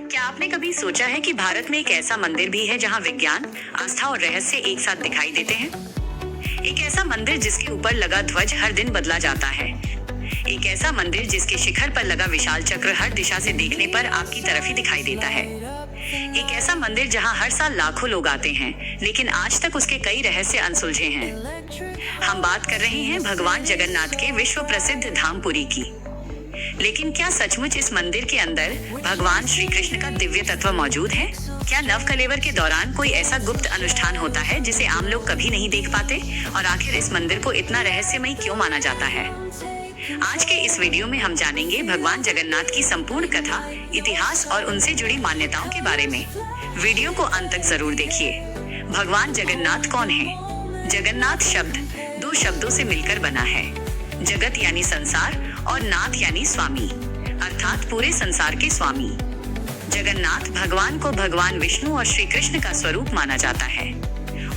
क्या आपने कभी सोचा है कि भारत में एक ऐसा मंदिर भी है जहां विज्ञान, आस्था और रहस्य एक साथ दिखाई देते हैं? एक ऐसा मंदिर जिसके ऊपर लगा ध्वज हर दिन बदला जाता है। एक ऐसा मंदिर जिसके शिखर पर लगा विशाल चक्र हर दिशा से देखने पर आपकी तरफ ही दिखाई देता है। एक ऐसा मंदिर जहां हर साल लाखों लोग आते हैं, लेकिन आज तक उसके कई रहस्य अनसुलझे हैं। हम बात कर रहे हैं भगवान जगन्नाथ के विश्व प्रसिद्ध धाम पुरी की। लेकिन क्या सचमुच इस मंदिर के अंदर भगवान श्री कृष्ण का दिव्य तत्व मौजूद है? क्या नव कलेवर के दौरान कोई ऐसा गुप्त अनुष्ठान होता है जिसे आम लोग कभी नहीं देख पाते? और आखिर इस मंदिर को इतना रहस्यमयी क्यों माना जाता है? आज के इस वीडियो में हम जानेंगे भगवान जगन्नाथ की संपूर्ण कथा, इतिहास और उनसे जुड़ी मान्यताओं के बारे में। वीडियो को अंत तक जरूर देखिए। भगवान जगन्नाथ कौन है? जगन्नाथ शब्द दो शब्दों से मिलकर बना है। जगत यानी संसार और नाथ यानी स्वामी, अर्थात पूरे संसार के स्वामी। जगन्नाथ भगवान को भगवान विष्णु और श्री कृष्ण का स्वरूप माना जाता है।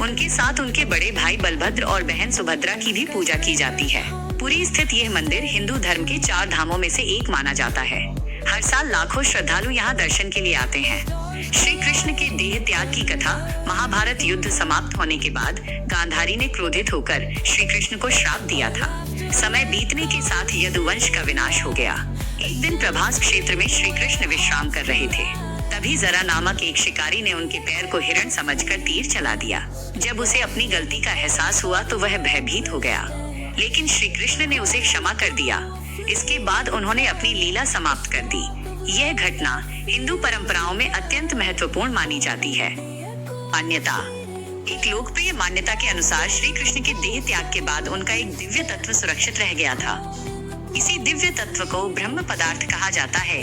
उनके साथ उनके बड़े भाई बलभद्र और बहन सुभद्रा की भी पूजा की जाती है। पुरी स्थित यह मंदिर हिंदू धर्म के 4 धामों में से एक माना जाता है। हर साल लाखों श्रद्धालु यहाँ दर्शन के लिए आते हैं। श्री कृष्ण के देह त्याग की कथा। महाभारत युद्ध समाप्त होने के बाद गांधारी ने क्रोधित होकर श्री कृष्ण को श्राप दिया था। समय बीतने के साथ यदुवंश का विनाश हो गया। एक दिन प्रभास क्षेत्र में श्री कृष्ण विश्राम कर रहे थे। तभी जरा नामक एक शिकारी ने उनके पैर को हिरण समझकर तीर चला दिया। जब उसे अपनी गलती का एहसास हुआ तो वह भयभीत हो गया, लेकिन श्री कृष्ण ने उसे क्षमा कर दिया। इसके बाद उन्होंने अपनी लीला समाप्त कर दी। यह घटना हिंदू परंपराओं में अत्यंत महत्वपूर्ण मानी जाती है। मान्यता। एक लोकप्रिय मान्यता के अनुसार श्री कृष्ण के देह त्याग के बाद उनका एक दिव्य तत्व सुरक्षित रह गया था। इसी दिव्य तत्व को ब्रह्म पदार्थ कहा जाता है।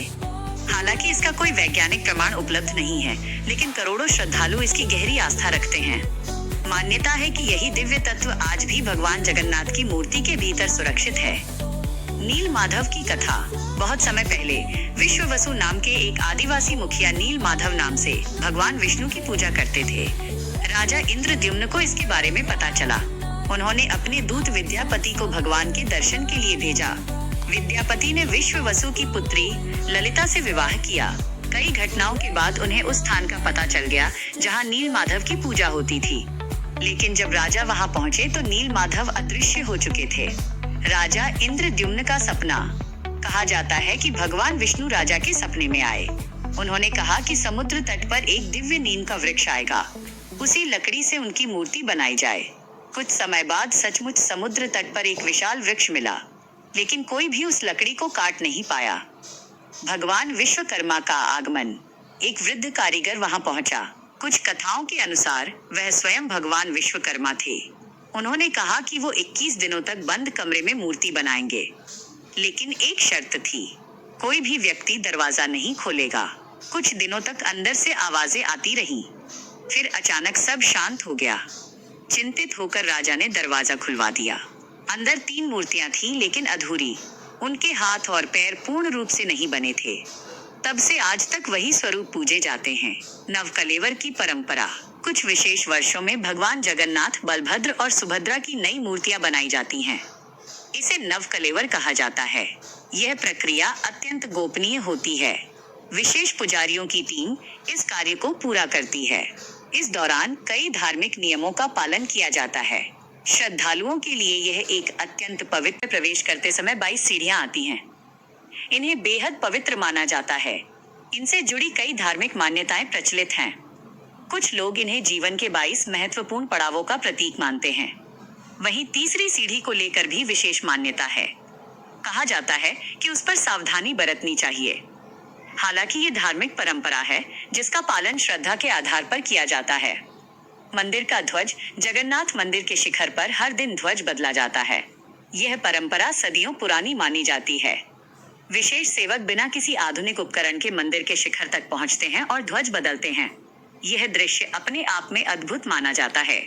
हालांकि इसका कोई वैज्ञानिक प्रमाण उपलब्ध नहीं है, लेकिन करोड़ों श्रद्धालु इसकी गहरी आस्था रखते हैं। मान्यता है कि यही दिव्य तत्व आज भी भगवान जगन्नाथ की मूर्ति के भीतर सुरक्षित है। नील माधव की कथा। बहुत समय पहले विश्ववसु नाम के एक आदिवासी मुखिया नील माधव नाम से भगवान विष्णु की पूजा करते थे। राजा इंद्रद्युम्न को इसके बारे में पता चला। उन्होंने अपने दूत विद्यापति को भगवान के दर्शन के लिए भेजा। विद्यापति ने विश्ववसु की पुत्री ललिता से विवाह किया। कई घटनाओं के बाद उन्हें उस स्थान का पता चल गया जहां नील माधव की पूजा होती थी। लेकिन जब राजा वहां पहुंचे तो नील माधव अदृश्य हो चुके थे। राजा इंद्रद्युम्न का सपना। कहा जाता है कि भगवान विष्णु राजा के सपने में आए। उन्होंने कहा कि समुद्र तट पर एक दिव्य नीम का वृक्ष आएगा, उसी लकड़ी से उनकी मूर्ति बनाई जाए। कुछ समय बाद सचमुच समुद्र तट पर एक विशाल वृक्ष मिला, लेकिन कोई भी उस लकड़ी को काट नहीं पाया। भगवान विश्वकर्मा का आगमन। एक वृद्ध कारीगर वहां पहुंचा। कुछ कथाओं के अनुसार वह स्वयं भगवान विश्वकर्मा थे। उन्होंने कहा कि वो 21 दिनों तक बंद कमरे में मूर्ति बनाएंगे, लेकिन एक शर्त थी, कोई भी व्यक्ति दरवाजा नहीं खोलेगा। कुछ दिनों तक अंदर से आवाजें आती रहीं। फिर अचानक सब शांत हो गया। चिंतित होकर राजा ने दरवाजा खुलवा दिया। अंदर 3 मूर्तियां थीं, लेकिन अधूरी। उनके हाथ और पैर पूर्ण रूप से नहीं बने थे। तब से आज तक वही स्वरूप पूजे जाते हैं। नवकलेवर की परंपरा। कुछ विशेष वर्षों में भगवान जगन्नाथ, बलभद्र और सुभद्रा की नई मूर्तियां बनाई जाती हैं। इसे नवकलेवर कहा जाता है। यह प्रक्रिया अत्यंत गोपनीय होती है। विशेष पुजारियों की टीम इस कार्य को पूरा करती है। इस दौरान कई धार्मिक नियमों का पालन किया जाता है। श्रद्धालुओं के लिए यह एक अत्यंत पवित्र। प्रवेश करते समय 22 सीढ़ियां आती हैं। इन्हें बेहद पवित्र माना जाता है। इनसे जुड़ी कई धार्मिक मान्यताएं प्रचलित हैं। कुछ लोग इन्हें जीवन के 22 महत्वपूर्ण पड़ावों का प्रतीक मानते हैं। वहीं तीसरी सीढ़ी को लेकर भी विशेष मान्यता है। कहा जाता है कि उस पर सावधानी बरतनी चाहिए। हालांकि ये धार्मिक परंपरा है जिसका पालन श्रद्धा के आधार पर किया जाता है। मंदिर का ध्वज। जगन्नाथ मंदिर के शिखर पर हर दिन ध्वज बदला जाता है। यह परंपरा सदियों पुरानी मानी जाती है। विशेष सेवक बिना किसी आधुनिक उपकरण के मंदिर के शिखर तक पहुंचते हैं और ध्वज बदलते हैं। यह दृश्य अपने आप में अद्भुत माना जाता है।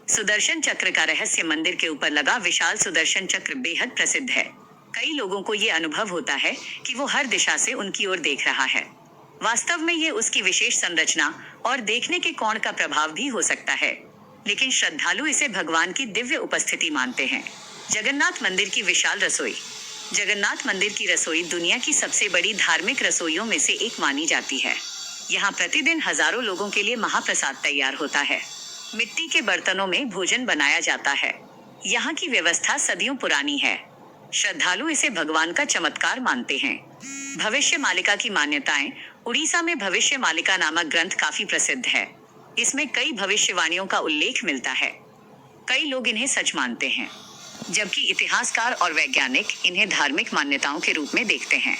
सुदर्शन चक्र का रहस्य। मंदिर के ऊपर लगा विशाल सुदर्शन चक्र बेहद प्रसिद्ध है। कई लोगों को ये अनुभव होता है कि वो हर दिशा से उनकी ओर देख रहा है। वास्तव में ये उसकी विशेष संरचना और देखने के कोण का प्रभाव भी हो सकता है, लेकिन श्रद्धालु इसे भगवान की दिव्य उपस्थिति मानते हैं। जगन्नाथ मंदिर की विशाल रसोई। जगन्नाथ मंदिर की रसोई दुनिया की सबसे बड़ी धार्मिक रसोइयों में से एक मानी जाती है। यहाँ प्रतिदिन हजारों लोगों के लिए महाप्रसाद तैयार होता है। मिट्टी के बर्तनों में भोजन बनाया जाता है। यहाँ की व्यवस्था सदियों पुरानी है। श्रद्धालु इसे भगवान का चमत्कार मानते हैं। भविष्य मालिका की मान्यताएं। उड़ीसा में भविष्य मालिका नामक ग्रंथ काफी प्रसिद्ध है। इसमें कई भविष्यवाणियों का उल्लेख मिलता है। कई लोग इन्हें सच मानते हैं, जबकि इतिहासकार और वैज्ञानिक इन्हें धार्मिक मान्यताओं के रूप में देखते हैं।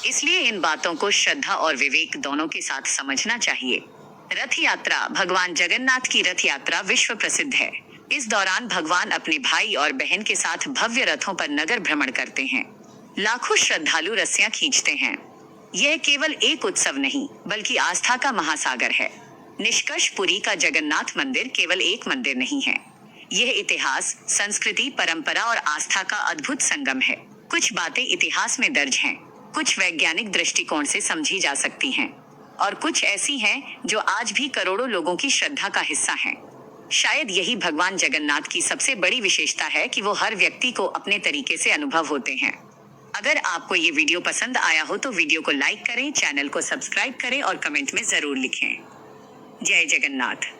इसलिए इन बातों को श्रद्धा और विवेक दोनों के साथ समझना चाहिए। रथ यात्रा। भगवान जगन्नाथ की रथ यात्रा विश्व प्रसिद्ध है। इस दौरान भगवान अपने भाई और बहन के साथ भव्य रथों पर नगर भ्रमण करते हैं। लाखों श्रद्धालु रस्सियां खींचते हैं। यह केवल एक उत्सव नहीं, बल्कि आस्था का महासागर है। निष्कर्ष, पुरी का जगन्नाथ मंदिर केवल एक मंदिर नहीं है। यह इतिहास, संस्कृति, परंपरा और आस्था का अद्भुत संगम है। कुछ बातें इतिहास में दर्ज हैं, कुछ वैज्ञानिक दृष्टिकोण से समझी जा सकती हैं, और कुछ ऐसी हैं जो आज भी करोड़ों लोगों की श्रद्धा का हिस्सा हैं। शायद यही भगवान जगन्नाथ की सबसे बड़ी विशेषता है कि वो हर व्यक्ति को अपने तरीके से अनुभव होते हैं। अगर आपको ये वीडियो पसंद आया हो तो वीडियो को लाइक करें, चैनल को सब्सक्राइब करें और कमेंट में जरूर लिखें। जय जगन्नाथ।